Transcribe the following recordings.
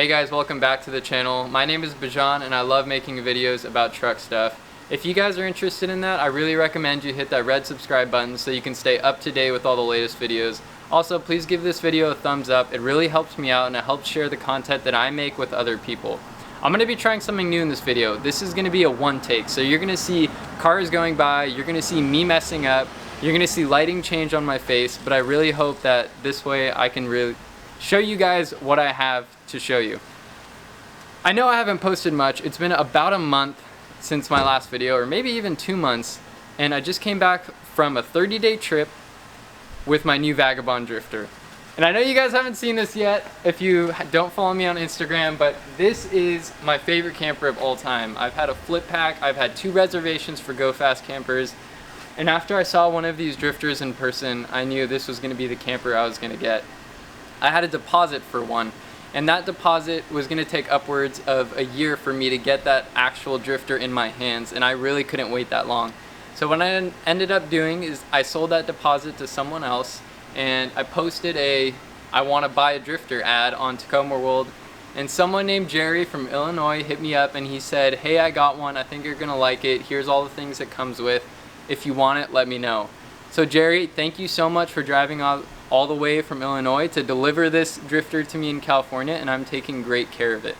Hey guys, welcome back to the channel. My name is Bajan and I love making videos about truck stuff. If you guys are interested in that, I really recommend you hit that red subscribe button so you can stay up to date with all the latest videos. Also, please give this video a thumbs up. It really helps me out and it helps share the content that I make with other people. I'm going to be trying something new in this video. This is going to be a one take, so you're going to see cars going by, you're going to see me messing up, you're going to see lighting change on my face, but I really hope that this way I can really show you guys what I have to show you. I know I haven't posted much. It's been about a month since my last video, or maybe even 2 months, and I just came back from a 30-day trip with my new Vagabond Drifter. And I know you guys haven't seen this yet if you don't follow me on Instagram, but this is my favorite camper of all time. I've had a flip pack, I've had 2 reservations for Go Fast campers, and after I saw one of these drifters in person, I knew this was going to be the camper I was going to get. I had a deposit for one, and that deposit was going to take upwards of a year for me to get that actual drifter in my hands, and I really couldn't wait that long. So what I ended up doing is I sold that deposit to someone else, and I posted a I want to buy a drifter ad on Tacoma World, and someone named Jerry from Illinois hit me up and he said, hey, I got one, I think you're going to like it, here's all the things it comes with, if you want it, let me know. So Jerry, thank you so much for driving all the way from Illinois to deliver this drifter to me in California, and I'm taking great care of it.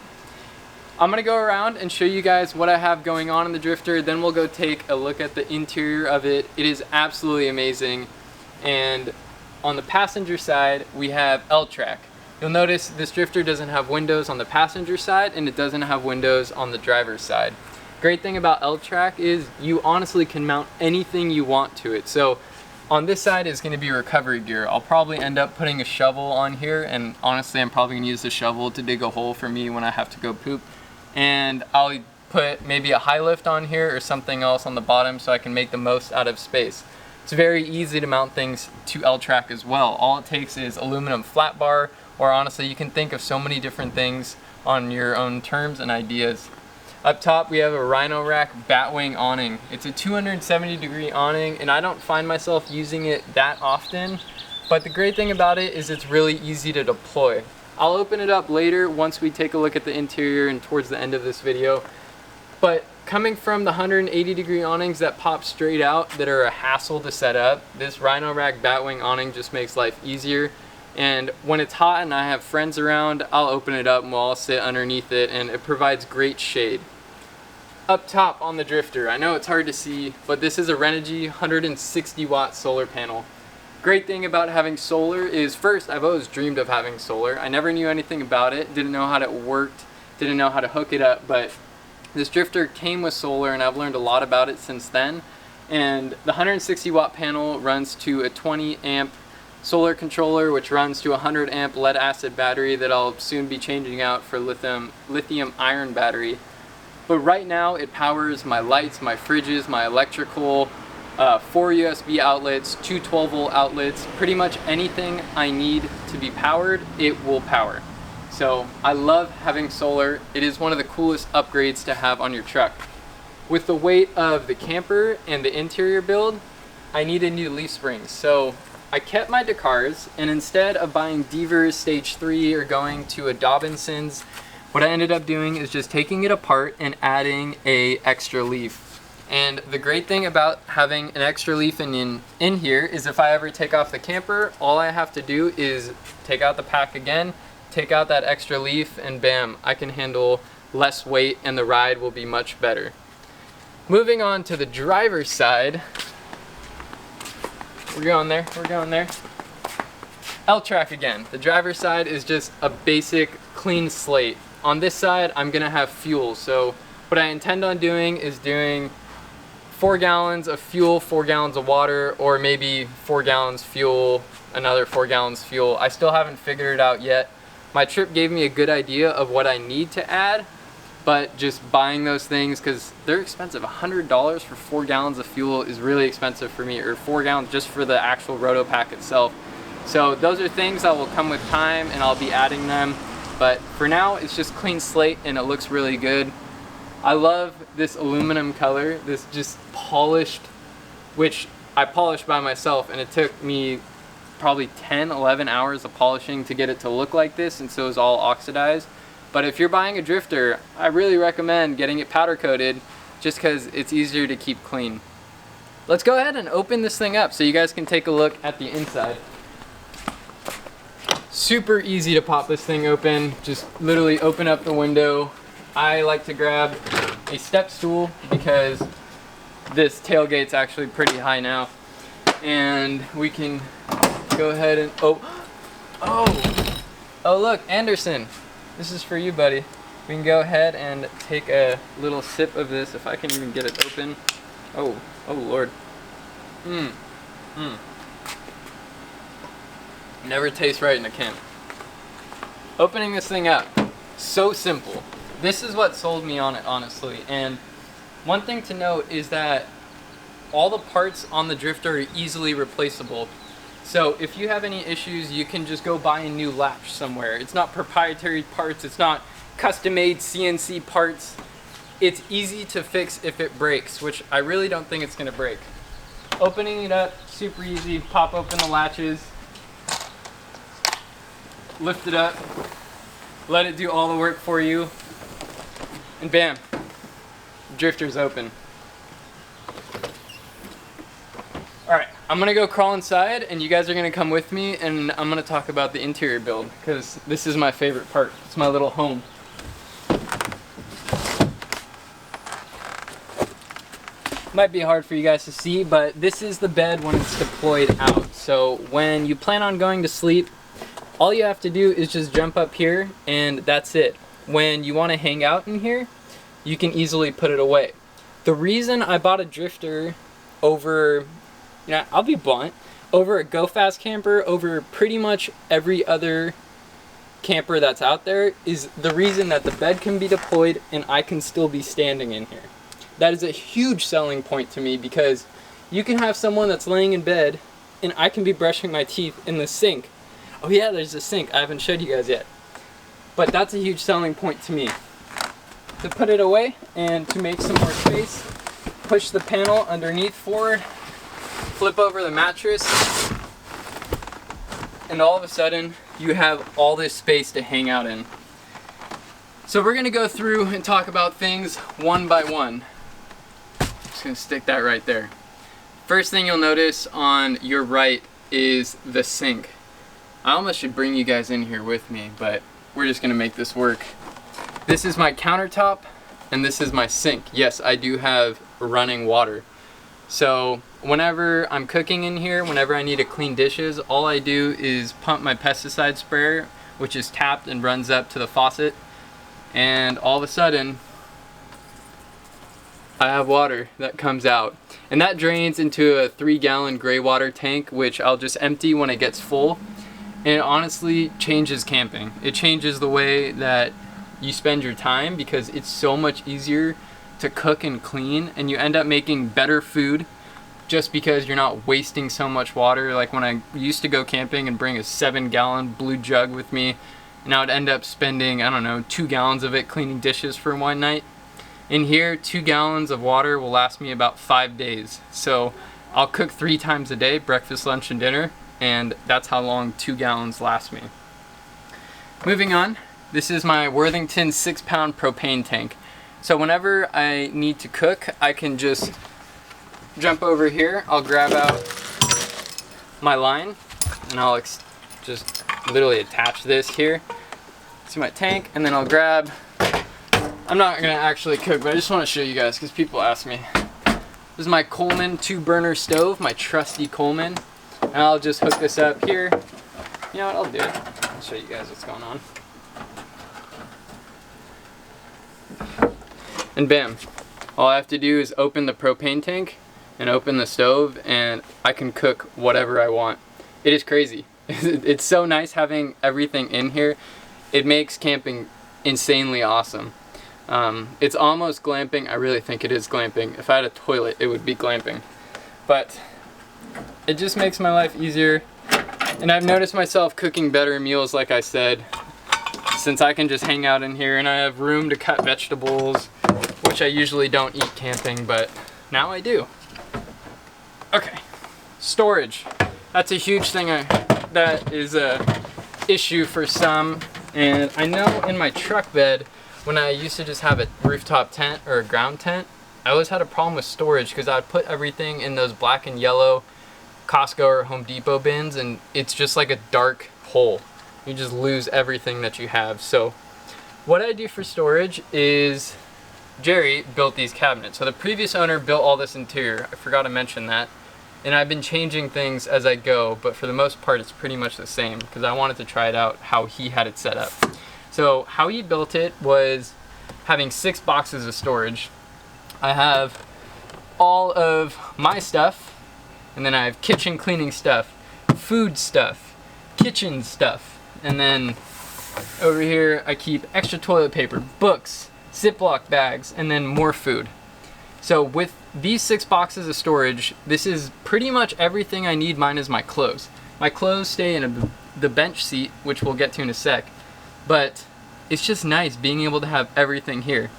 I'm going to go around and show you guys what I have going on in the drifter, then we'll go take a look at the interior of it. It is absolutely amazing. And on the passenger side, we have L-Track. You'll notice this drifter doesn't have windows on the passenger side and it doesn't have windows on the driver's side. Great thing about L-Track is you honestly can mount anything you want to it. So on this side is going to be recovery gear. I'll probably end up putting a shovel on here, and honestly I'm probably going to use the shovel to dig a hole for me when I have to go poop. And I'll put maybe a high lift on here or something else on the bottom so I can make the most out of space. It's very easy to mount things to L-Track as well. All it takes is aluminum flat bar, or honestly you can think of so many different things on your own terms and ideas. Up top we have a Rhino rack Batwing awning. It's a 270-degree awning, and I don't find myself using it that often, but the great thing about it is it's really easy to deploy. I'll open it up later once we take a look at the interior and towards the end of this video, but coming from the 180-degree awnings that pop straight out that are a hassle to set up, this Rhino rack Batwing awning just makes life easier. And when it's hot and I have friends around, I'll open it up and we'll all sit underneath it, and it provides great shade. Up top on the drifter, I know it's hard to see, but this is a Renergie 160-watt solar panel. Great thing about having solar is, first, I've always dreamed of having solar. I never knew anything about it, didn't know how it worked, didn't know how to hook it up, but this drifter came with solar and I've learned a lot about it since then. And the 160-watt panel runs to a 20-amp solar controller, which runs to a 100-amp lead-acid battery that I'll soon be changing out for lithium iron battery. But right now it powers my lights, my fridges, my electrical, 4 USB outlets, 2 12-volt outlets, pretty much anything I need to be powered, it will power. So I love having solar. It is one of the coolest upgrades to have on your truck. With the weight of the camper and the interior build, I needed new leaf springs. So I kept my Dakars, and instead of buying Devers Stage 3 or going to a Dobinson's, what I ended up doing is just taking it apart and adding a extra leaf. And the great thing about having an extra leaf in here is if I ever take off the camper, all I have to do is take out the pack again, take out that extra leaf, and bam, I can handle less weight and the ride will be much better. Moving on to the driver's side, we're going there. L-Track again. The driver's side is just a basic clean slate. On this side, I'm gonna have fuel. So what I intend on doing is doing 4 gallons of fuel, 4 gallons of water, or maybe 4 gallons fuel, another 4 gallons fuel. I still haven't figured it out yet. My trip gave me a good idea of what I need to add, but just buying those things, because they're expensive. $100 for 4 gallons of fuel is really expensive for me, or 4 gallons just for the actual roto pack itself. So those are things that will come with time and I'll be adding them. But for now, it's just clean slate and it looks really good. I love this aluminum color, this just polished, which I polished by myself, and it took me probably 10-11 hours of polishing to get it to look like this, and so it's all oxidized. But if you're buying a drifter, I really recommend getting it powder coated just because it's easier to keep clean. Let's go ahead and open this thing up so you guys can take a look at the inside. Super easy to pop this thing open. Just literally open up the window. I like to grab a step stool because this tailgate's actually pretty high now. And we can go ahead and, oh look, Anderson. This is for you, buddy. We can go ahead and take a little sip of this, if I can even get it open. Oh Lord. Never tastes right in a camp. Opening this thing up, so simple. This is what sold me on it, honestly. And one thing to note is that all the parts on the drifter are easily replaceable. So if you have any issues, you can just go buy a new latch somewhere. It's not proprietary parts, it's not custom-made CNC parts. It's easy to fix if it breaks, which I really don't think it's gonna break. Opening it up, super easy. Pop open the latches, lift it up, let it do all the work for you, and bam, drifter's open. Alright, I'm gonna go crawl inside and you guys are gonna come with me and I'm gonna talk about the interior build because this is my favorite part. It's my little home. Might be hard for you guys to see, but this is the bed when it's deployed out. So when you plan on going to sleep, all you have to do is just jump up here and that's it. When you want to hang out in here, you can easily put it away. The reason I bought a drifter over, I'll be blunt, over a Go Fast camper, over pretty much every other camper that's out there, is the reason that the bed can be deployed and I can still be standing in here. That is a huge selling point to me because you can have someone that's laying in bed and I can be brushing my teeth in the sink. Oh yeah, there's a sink. I haven't showed you guys yet. But that's a huge selling point to me. To put it away and to make some more space, push the panel underneath forward, flip over the mattress, and all of a sudden you have all this space to hang out in. So we're gonna go through and talk about things one by one. Just gonna stick that right there. First thing you'll notice on your right is the sink. I almost should bring you guys in here with me, but we're just gonna make this work. This is my countertop and this is my sink. Yes, I do have running water. So whenever I'm cooking in here, whenever I need to clean dishes, all I do is pump my pesticide sprayer, which is tapped and runs up to the faucet, and all of a sudden I have water that comes out. And that drains into a 3-gallon gray water tank, which I'll just empty when it gets full. And it honestly changes camping. It changes the way that you spend your time because it's so much easier to cook and clean, and you end up making better food just because you're not wasting so much water. Like when I used to go camping and bring a 7-gallon blue jug with me, and I would end up spending, I don't know, 2 gallons of it cleaning dishes for one night. In here, 2 gallons of water will last me about 5 days. So I'll cook 3 times a day, breakfast, lunch, and dinner, and that's how long 2 gallons last me. Moving on, this is my Worthington 6-pound propane tank. So whenever I need to cook, I can just jump over here, I'll grab out my line, and I'll just literally attach this here to my tank, and then I'll grab, I'm not gonna actually cook, but I just wanna show you guys because people ask me. This is my Coleman 2-burner stove, my trusty Coleman. And I'll just hook this up here. You know what, I'll do it. I'll show you guys what's going on. And bam. All I have to do is open the propane tank and open the stove and I can cook whatever I want. It is crazy. It's so nice having everything in here. It makes camping insanely awesome. It's almost glamping. I really think it is glamping. If I had a toilet, it would be glamping. But it just makes my life easier, and I've noticed myself cooking better meals, like I said, since I can just hang out in here and I have room to cut vegetables, which I usually don't eat camping, but now I do. Okay, storage. That's a huge thing that is a issue for some. And I know in my truck bed, when I used to just have a rooftop tent or a ground tent, I always had a problem with storage because I'd put everything in those black and yellow Costco or Home Depot bins, and it's just like a dark hole. You just lose everything that you have. So what I do for storage is Jerry built these cabinets. So the previous owner built all this interior. I forgot to mention that. And I've been changing things as I go, but for the most part it's pretty much the same because I wanted to try it out how he had it set up. So how he built it was having 6 boxes of storage. I have all of my stuff, and then I have kitchen cleaning stuff, food stuff, kitchen stuff, and then over here I keep extra toilet paper, books, Ziploc bags, and then more food. So with these 6 boxes of storage, this is pretty much everything I need minus my clothes. My clothes stay in the bench seat, which we'll get to in a sec, but it's just nice being able to have everything here.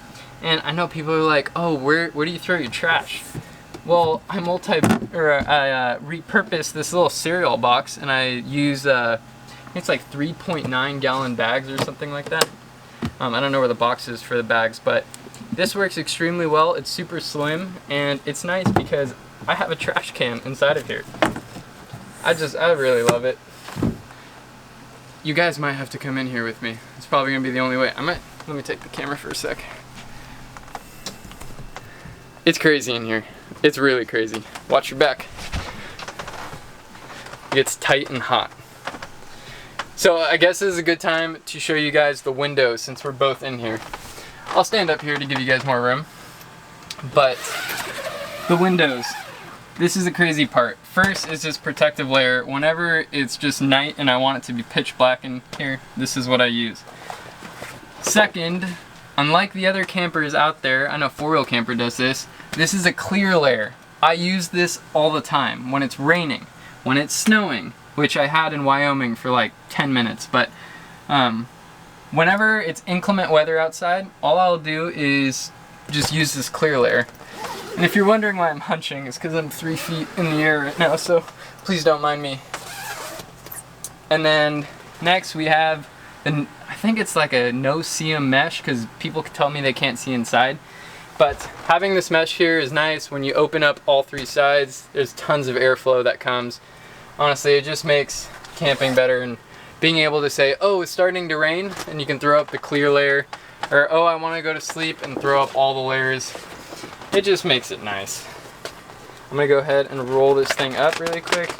And I know people are like, oh, where do you throw your trash? Well, I repurpose this little cereal box, and I use it's like 3.9 gallon bags or something like that. I don't know where the box is for the bags, but this works extremely well. It's super slim, and it's nice because I have a trash can inside of here. I really love it. You guys might have to come in here with me. It's probably gonna be the only way. Let me take the camera for a sec. It's crazy in here. It's really crazy. Watch your back. It gets tight and hot. So I guess this is a good time to show you guys the windows since we're both in here. I'll stand up here to give you guys more room. But the windows, this is the crazy part. First is this protective layer. Whenever it's just night and I want it to be pitch black in here, this is what I use. Second, unlike the other campers out there, I know 4-wheel camper does this, this is a clear layer. I use this all the time when it's raining, when it's snowing, which I had in Wyoming for like 10 minutes, but whenever it's inclement weather outside, all I'll do is just use this clear layer. And if you're wondering why I'm hunching, it's because I'm 3 feet in the air right now, so please don't mind me. And then next we have, I think it's like a no-seam mesh because people tell me they can't see inside. But having this mesh here is nice. When you open up all 3 sides, there's tons of airflow that comes. Honestly, it just makes camping better, and being able to say, oh, it's starting to rain, and you can throw up the clear layer, or oh, I want to go to sleep and throw up all the layers. It just makes it nice. I'm gonna go ahead and roll this thing up really quick.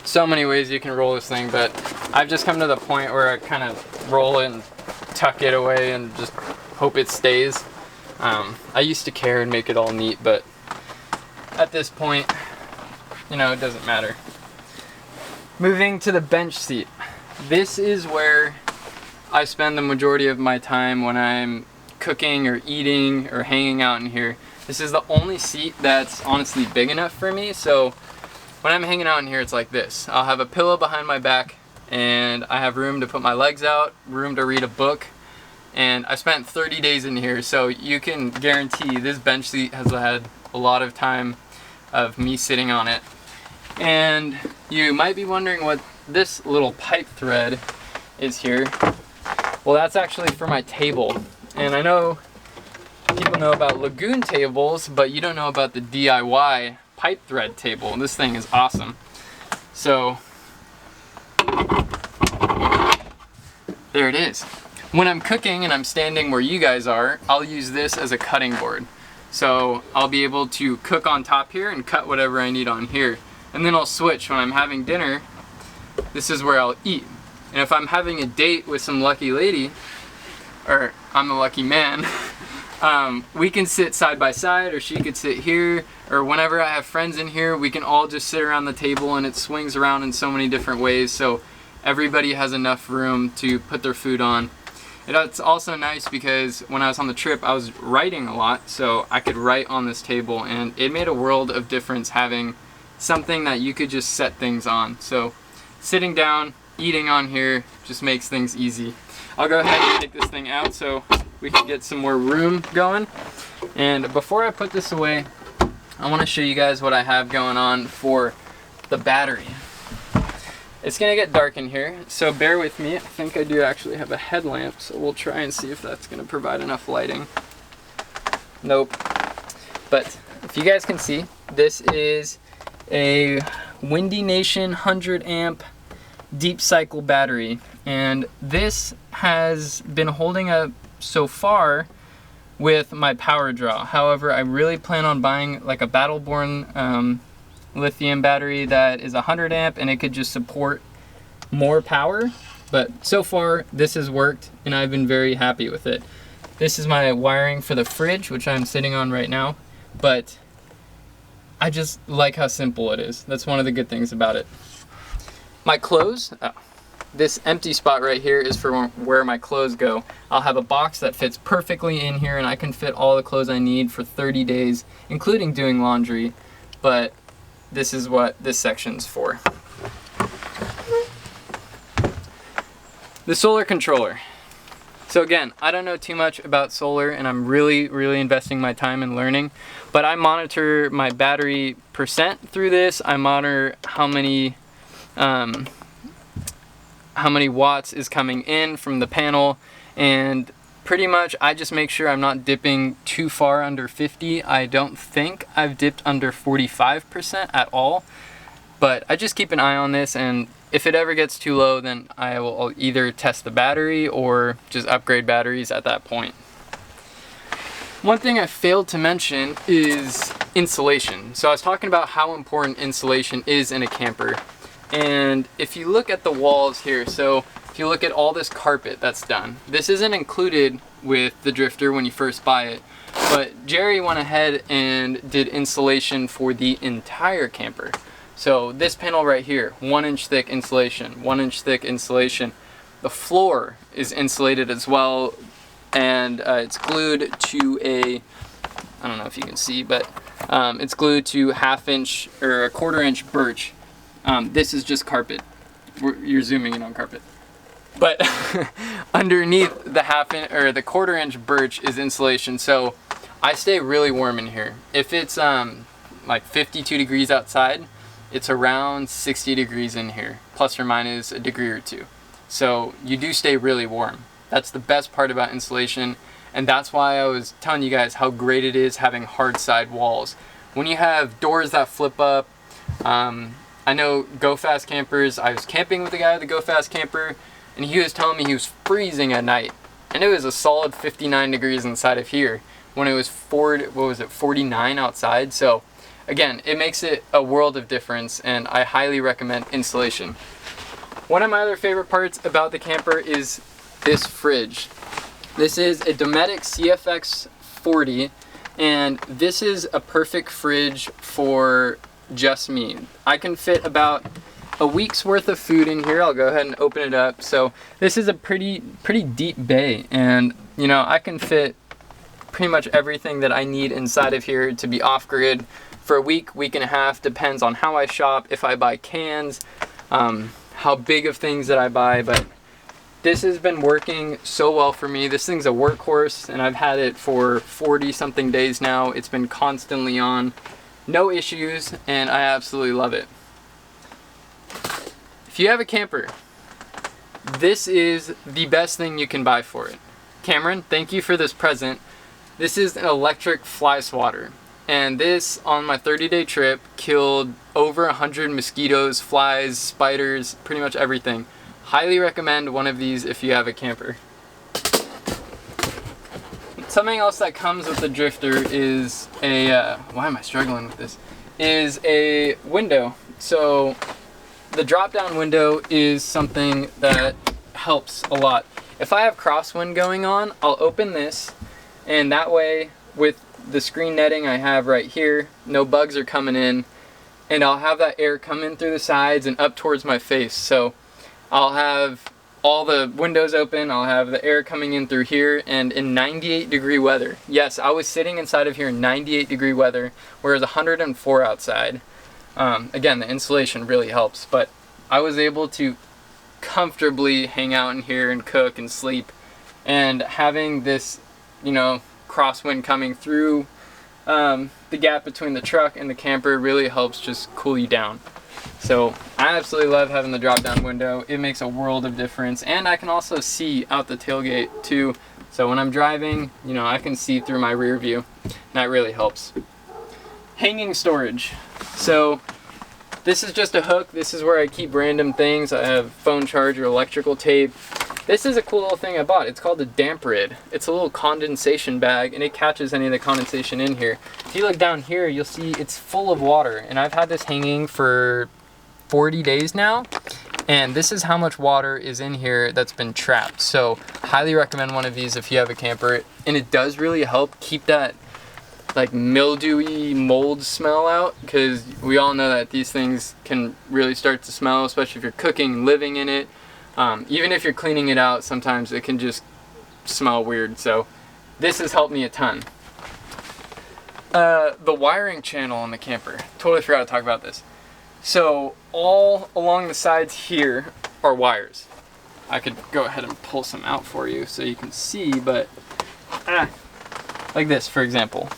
So many ways you can roll this thing, but I've just come to the point where I kind of roll it and tuck it away and just hope it stays. I used to care and make it all neat, but at this point, you know, it doesn't matter. Moving to the bench seat. This is where I spend the majority of my time when I'm cooking or eating or hanging out in here. This is the only seat that's honestly big enough for me, so when I'm hanging out in here, it's like this. I'll have a pillow behind my back, and I have room to put my legs out, room to read a book, and I spent 30 days in here, so you can guarantee this bench seat has had a lot of time of me sitting on it. And you might be wondering what this little pipe thread is here. Well, that's actually for my table. And I know people know about Lagoon tables, but you don't know about the DIY pipe thread table. And this thing is awesome. So there it is. When I'm cooking and I'm standing where you guys are, I'll use this as a cutting board. So I'll be able to cook on top here and cut whatever I need on here. And then I'll switch when I'm having dinner. This is where I'll eat. And if I'm having a date with some lucky lady, or I'm the lucky man, we can sit side by side, or she could sit here, or whenever I have friends in here, we can all just sit around the table, and it swings around in so many different ways, so everybody has enough room to put their food on. It's also nice because when I was on the trip, I was writing a lot, so I could write on this table, and it made a world of difference having something that you could just set things on. So sitting down, eating on here just makes things easy. I'll go ahead and take this thing out so we can get some more room going. And before I put this away, I want to show you guys what I have going on for the battery. It's gonna get dark in here, so bear with me. I think I do actually have a headlamp, so we'll try and see if that's gonna provide enough lighting. Nope. But if you guys can see, this is a Windy Nation 100 amp deep cycle battery, and this has been holding up so far with my power draw. However, I really plan on buying like a Battleborn lithium battery that is 100 amp and it could just support more power. But so far this has worked and I've been very happy with it. This is my wiring for the fridge, which I'm sitting on right now, but I just like how simple it is. That's one of the good things about it. My clothes, this empty spot right here is for where my clothes go. I'll have a box that fits perfectly in here and I can fit all the clothes I need for 30 days, including doing laundry, but this is what this section's for. The solar controller. So again, I don't know too much about solar and I'm really investing my time in learning, but I monitor my battery percent through this. I monitor how many watts is coming in from the panel, and pretty much I just make sure I'm not dipping too far under 50. I don't think I've dipped under 45% at all, but I just keep an eye on this, and if it ever gets too low, then I'll either test the battery or just upgrade batteries at that point. One thing I failed to mention is insulation. So I was talking about how important insulation is in a camper. And if you look at the walls here, so if you look at all this carpet that's done, this isn't included with the Drifter when you first buy it, but Jerry went ahead and did insulation for the entire camper. So this panel right here, 1 inch thick insulation, 1 inch thick insulation. The floor is insulated as well, and it's glued to a, I don't know if you can see, but it's glued to 1/2 inch or 1/4 inch birch. This is just carpet. You're zooming in on carpet. But underneath the 1/2 inch or the 1/4 inch birch is insulation, so I stay really warm in here. If it's like 52 degrees outside, it's around 60 degrees in here, plus or minus a degree or two. So you do stay really warm. That's the best part about insulation, and that's why I was telling you guys how great it is having hard side walls. When you have doors that flip up, I know Go Fast campers, I was camping with a guy at the Go Fast camper, and he was telling me he was freezing at night, and it was a solid 59 degrees inside of here when it was 49 outside. So again, it makes it a world of difference, and I highly recommend insulation. One of my other favorite parts about the camper is this fridge. This is a Dometic CFX 40, and this is a perfect fridge for just me. I can fit about a week's worth of food in here. I'll go ahead and open it up. So this is a pretty deep bay, and you know, I can fit pretty much everything that I need inside of here to be off-grid for a week and a half, depends on how I shop, if I buy cans, how big of things that I buy, but this has been working so well for me. This thing's a workhorse, and I've had it for 40 something days now. It's been constantly on, no issues, and I absolutely love it. If you have a camper, this is the best thing you can buy for it. Cameron, thank you for this present. This is an electric fly swatter. And this, on my 30-day trip, killed over 100 mosquitoes, flies, spiders, pretty much everything. Highly recommend one of these if you have a camper. Something else that comes with the Drifter is a, why am I struggling with this? Is a window. So the drop-down window is something that helps a lot. If I have crosswind going on, I'll open this, and that way, with the screen netting I have right here, no bugs are coming in, and I'll have that air come in through the sides and up towards my face. So I'll have all the windows open, I'll have the air coming in through here, and in 98 degree weather, yes, I was sitting inside of here in 98 degree weather, whereas 104 outside. Again, the insulation really helps, but I was able to comfortably hang out in here and cook and sleep, and having this, you know, crosswind coming through the gap between the truck and the camper really helps just cool you down. So I absolutely love having the drop down window. It makes a world of difference, and I can also see out the tailgate too. So when I'm driving, you know, I can see through my rear view, and that really helps. Hanging storage. So this is just a hook. This is where I keep random things. I have phone charger, electrical tape. This is a cool little thing I bought. It's called a Damperid. It's a little condensation bag, and it catches any of the condensation in here. If you look down here, you'll see it's full of water, and I've had this hanging for 40 days now, and this is how much water is in here that's been trapped. So highly recommend one of these if you have a camper, and it does really help keep that like mildewy mold smell out, because we all know that these things can really start to smell, especially if you're cooking and living in it. Even if you're cleaning it out, sometimes it can just smell weird. So this has helped me a ton. The wiring channel on the camper, totally forgot to talk about this. So all along the sides here are wires. I could go ahead and pull some out for you so you can see, but like this, for example.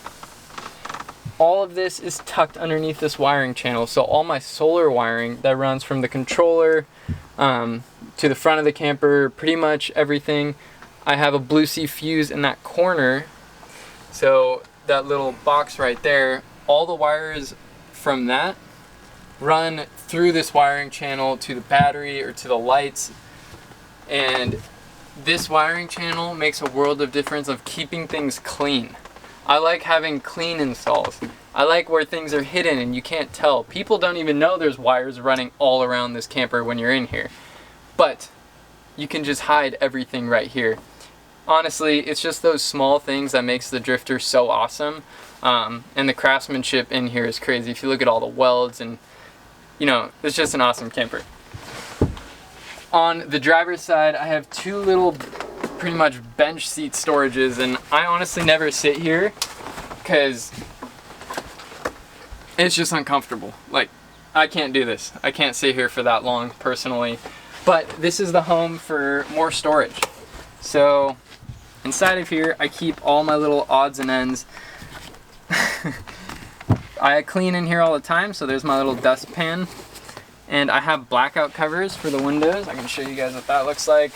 All of this is tucked underneath this wiring channel. So all my solar wiring that runs from the controller to the front of the camper, pretty much everything. I have a Blue Sea fuse in that corner. So that little box right there, all the wires from that run through this wiring channel to the battery or to the lights. And this wiring channel makes a world of difference of keeping things clean. I like having clean installs. I like where things are hidden and you can't tell. People don't even know there's wires running all around this camper when you're in here. But you can just hide everything right here. Honestly, it's just those small things that makes the Drifter so awesome. And the craftsmanship in here is crazy. If you look at all the welds, and you know, it's just an awesome camper. On the driver's side, I have two little pretty much bench seat storages, and I honestly never sit here because it's just uncomfortable. Like, I can't do this. I can't sit here for that long personally. But this is the home for more storage. So inside of here, I keep all my little odds and ends. I clean in here all the time, so there's my little dustpan. And I have blackout covers for the windows. I can show you guys what that looks like.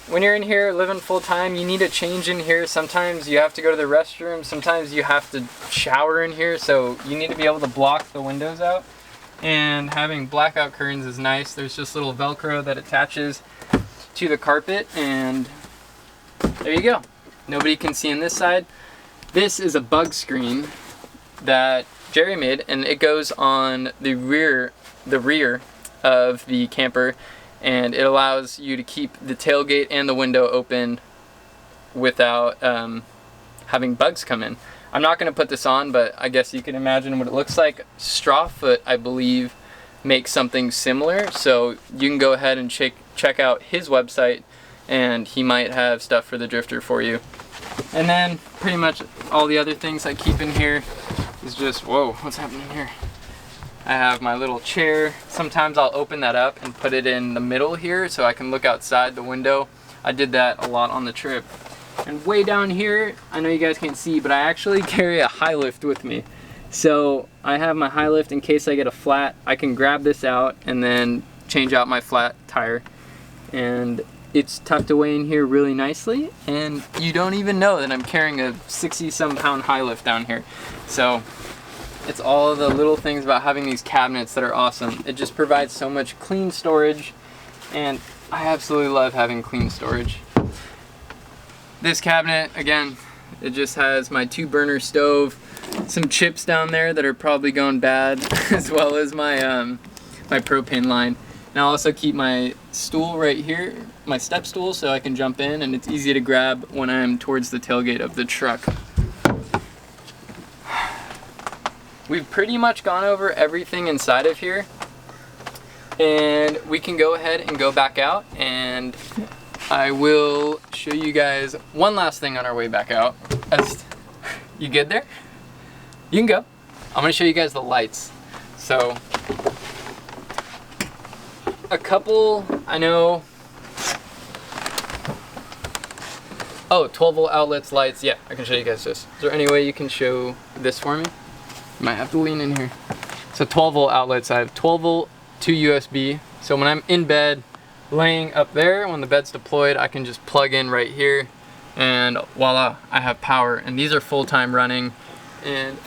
When you're in here living full time, you need a change in here. Sometimes you have to go to the restroom. Sometimes you have to shower in here, so you need to be able to block the windows out. And having blackout curtains is nice. There's just little Velcro that attaches to the carpet, and there you go. Nobody can see on this side. This is a bug screen that Jerry made, and it goes on the rear of the camper, and it allows you to keep the tailgate and the window open without having bugs come in. I'm not going to put this on, but I guess you can imagine what it looks like. Strawfoot, I believe, makes something similar, so you can go ahead and check out his website, and he might have stuff for the Drifter for you. And then pretty much all the other things I keep in here is just, whoa, what's happening here? I have my little chair. Sometimes I'll open that up and put it in the middle here so I can look outside the window. I did that a lot on the trip. And way down here, I know you guys can't see, but I actually carry a high lift with me. So I have my high lift in case I get a flat. I can grab this out and then change out my flat tire. And it's tucked away in here really nicely, and you don't even know that I'm carrying a 60-some pound high lift down here. So it's all the little things about having these cabinets that are awesome. It just provides so much clean storage, and I absolutely love having clean storage. This cabinet, again, it just has my 2-burner stove, some chips down there that are probably going bad, as well as my my propane line. And I'll also keep my stool right here, my step stool, so I can jump in, and it's easy to grab when I'm towards the tailgate of the truck. We've pretty much gone over everything inside of here, and we can go ahead and go back out, and I will show you guys one last thing on our way back out. You good there? You can go. I'm gonna show you guys the lights. So, a couple, I know, oh, 12-volt outlets, lights, yeah, I can show you guys this. Is there any way you can show this for me? You might have to lean in here. So 12 volt outlets. I have 12 volt, 2 USB. So when I'm in bed, laying up there, when the bed's deployed, I can just plug in right here and voila, I have power. And these are full-time running. And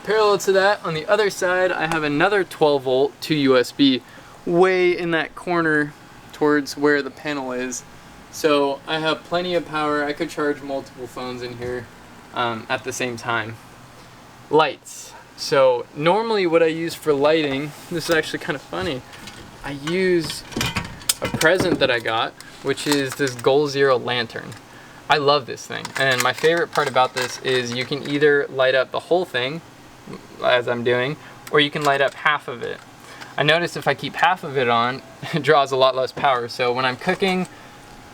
parallel to that, on the other side, I have another 12 volt, 2 USB way in that corner towards where the panel is. So I have plenty of power. I could charge multiple phones in here at the same time. Lights. So normally what I use for lighting, this is actually kind of funny, I use a present that I got, which is this Goal Zero lantern. I love this thing, and my favorite part about this is you can either light up the whole thing, as I'm doing, or you can light up half of it. I noticed if I keep half of it on, it draws a lot less power. So when I'm cooking,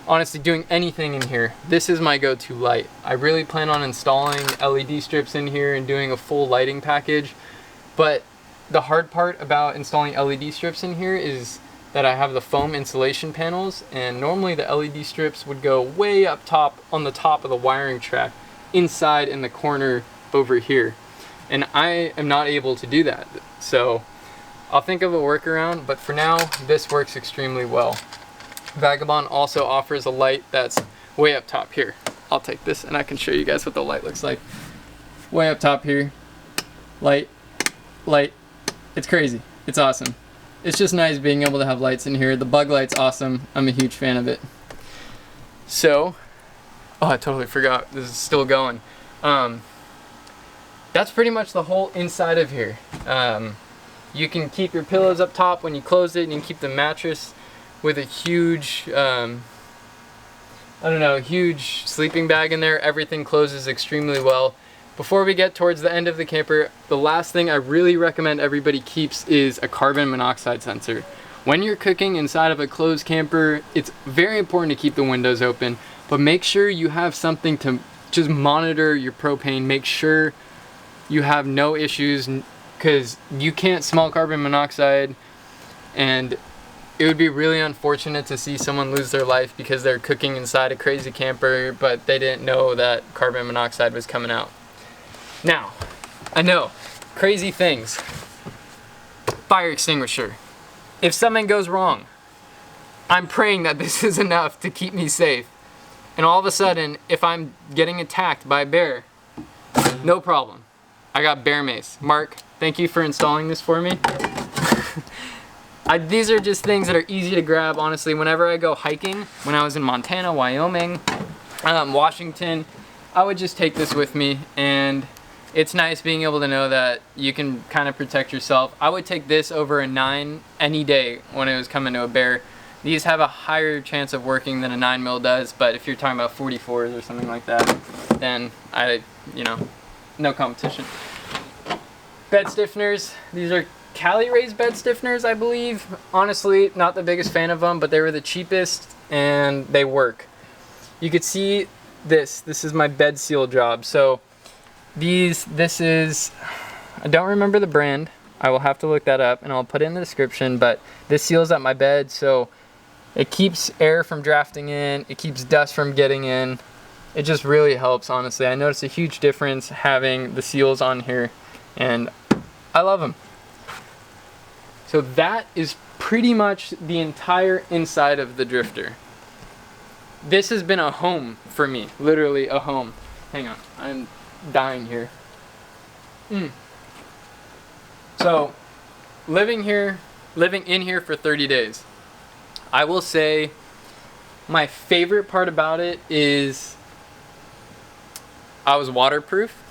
honestly doing anything in here, this is my go-to light. I really plan on installing LED strips in here and doing a full lighting package. But the hard part about installing LED strips in here is that I have the foam insulation panels, and normally the LED strips would go way up top on the top of the wiring track, inside in the corner over here. And I am not able to do that. So I'll think of a workaround, but for now, this works extremely well. Vagabond also offers a light that's way up top here. I'll take this and I can show you guys what the light looks like. Way up top here, light, light. It's crazy, it's awesome. It's just nice being able to have lights in here. The bug light's awesome, I'm a huge fan of it. So, oh, I totally forgot, this is still going. That's pretty much the whole inside of here. You can keep your pillows up top when you close it, and you can keep the mattress with a huge, I don't know, huge sleeping bag in there. Everything closes extremely well. Before we get towards the end of the camper, the last thing I really recommend everybody keeps is a carbon monoxide sensor. When you're cooking inside of a closed camper, it's very important to keep the windows open, but make sure you have something to just monitor your propane. Make sure you have no issues, because you can't smell carbon monoxide, and it would be really unfortunate to see someone lose their life because they're cooking inside a crazy camper, but they didn't know that carbon monoxide was coming out. Now, I know, crazy things. Fire extinguisher. If something goes wrong, I'm praying that this is enough to keep me safe. And all of a sudden, if I'm getting attacked by a bear, no problem. I got bear mace. Mark, thank you for installing this for me. These are just things that are easy to grab, honestly. Whenever I go hiking, when I was in Montana, Wyoming, Washington, I would just take this with me, and it's nice being able to know that you can kind of protect yourself. I would take this over a 9 any day when it was coming to a bear. These have a higher chance of working than a 9mm does, but if you're talking about 44s or something like that, then no competition. Bed stiffeners. These are Cali raised bed stiffeners, I believe. Honestly, not the biggest fan of them, but they were the cheapest and they work. You could see this. This is my bed seal job. So this is, I don't remember the brand. I will have to look that up and I'll put it in the description, but this seals up my bed, so it keeps air from drafting in, it keeps dust from getting in. It just really helps, honestly. I noticed a huge difference having the seals on here, and I love them. So that is pretty much the entire inside of the Drifter. This has been a home for me, literally a home. Hang on, I'm dying here. So, living in here for 30 days. I will say my favorite part about it is I was waterproof.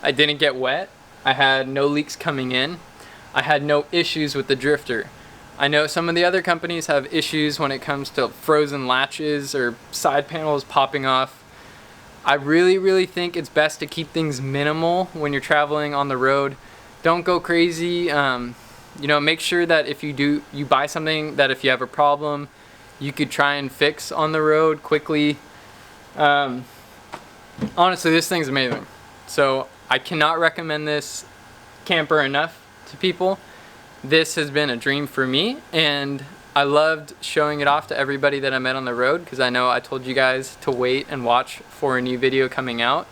I didn't get wet. I had no leaks coming in. I had no issues with the Drifter. I know some of the other companies have issues when it comes to frozen latches or side panels popping off. I really think it's best to keep things minimal when you're traveling on the road. Don't go crazy. Make sure that if you buy something that if you have a problem, you could try and fix on the road quickly. Honestly, this thing's amazing. So I cannot recommend this camper enough to people. This has been a dream for me, and I loved showing it off to everybody that I met on the road, because I know I told you guys to wait and watch for a new video coming out.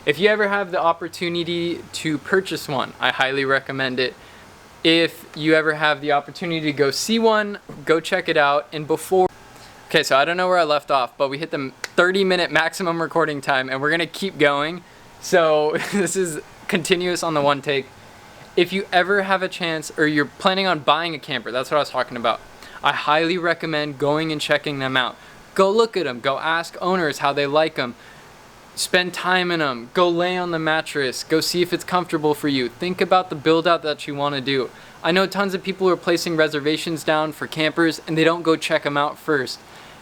If you ever have the opportunity to purchase one, I highly recommend it. If you ever have the opportunity to go see one, go check it out. And before, okay, so I don't know where I left off, but we hit the 30-minute maximum recording time, and we're gonna keep going. So this is continuous on the one take. If you ever have a chance, or you're planning on buying a camper, that's what I was talking about, I highly recommend going and checking them out. Go look at them, go ask owners how they like them. Spend time in them, go lay on the mattress, go see if it's comfortable for you. Think about the build out that you want to do. I know tons of people are placing reservations down for campers and they don't go check them out first.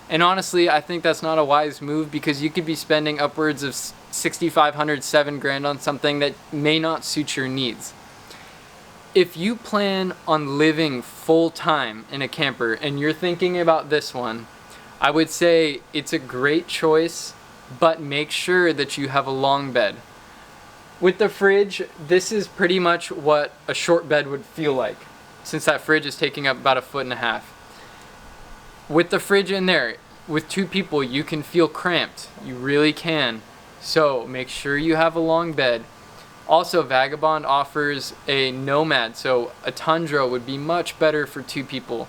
And honestly, I think that's not a wise move, because you could be spending upwards of $6,500, $7,000 on something that may not suit your needs. If you plan on living full time in a camper and you're thinking about this one, I would say it's a great choice, but make sure that you have a long bed. With the fridge, this is pretty much what a short bed would feel like, since that fridge is taking up about 1.5 feet. With the fridge in there, with 2 people, you can feel cramped. You really can. So make sure you have a long bed. Also, Vagabond offers a Nomad, so a Tundra would be much better for 2 people.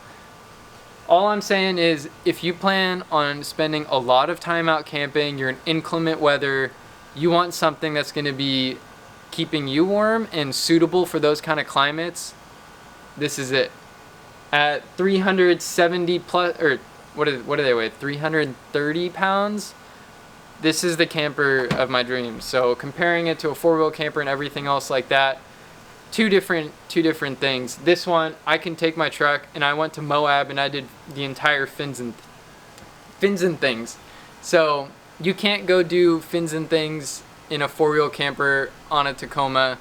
All I'm saying is, if you plan on spending a lot of time out camping, you're in inclement weather, you want something that's going to be keeping you warm and suitable for those kind of climates, this is it. At 370 plus, or what do they weigh, 330 pounds? This is the camper of my dreams. So comparing it to a 4-wheel camper and everything else like that, two different things. This one, I can take my truck, and I went to Moab and I did the entire fins and things. So you can't go do fins and things in a 4-wheel camper on a Tacoma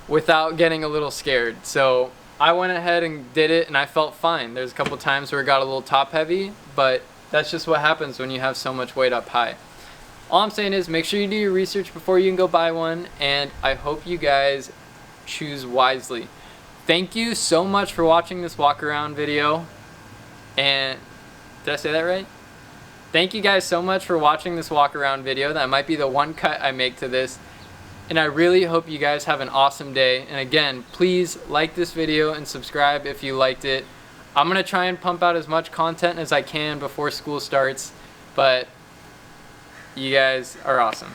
without getting a little scared. So I went ahead and did it, and I felt fine. There's a couple times where it got a little top heavy, but that's just what happens when you have so much weight up high. All I'm saying is, make sure you do your research before you can go buy one, and I hope you guys choose wisely. Thank you so much for watching this walk around video. And did I say that right? Thank you guys so much for watching this walk around video. That might be the one cut I make to this. And I really hope you guys have an awesome day. And again, please like this video and subscribe if you liked it. I'm gonna try and pump out as much content as I can before school starts, but you guys are awesome.